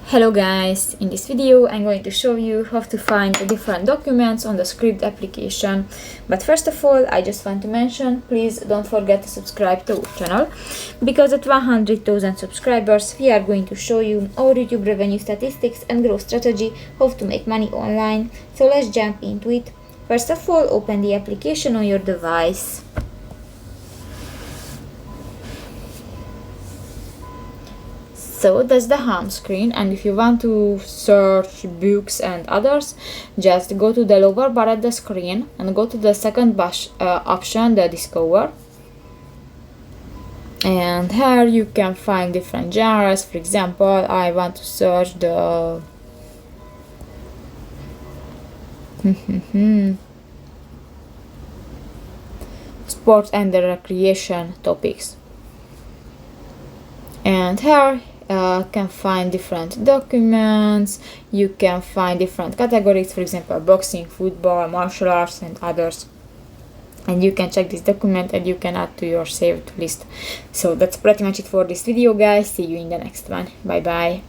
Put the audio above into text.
Hello guys, in this video I'm going to show you how to find the different documents on the Scribd application. But first of all, I just want to mention, please don't forget to subscribe to our channel, because at 100,000 subscribers we are going to show you our YouTube revenue statistics and growth strategy, how to make money online. So let's jump into it. First of all, open the application on your device. So that's the home screen, and if you want to search books and others, just go to the lower bar at the screen and go to the second option, the Discover. And here you can find different genres. For example, I want to search the sports and the recreation topics. And here can find different documents. You can find different categories, for example boxing, football, martial arts and others, and you can check this document and you can add to your saved list. So that's pretty much it for this video guys. See you in the next one. Bye bye.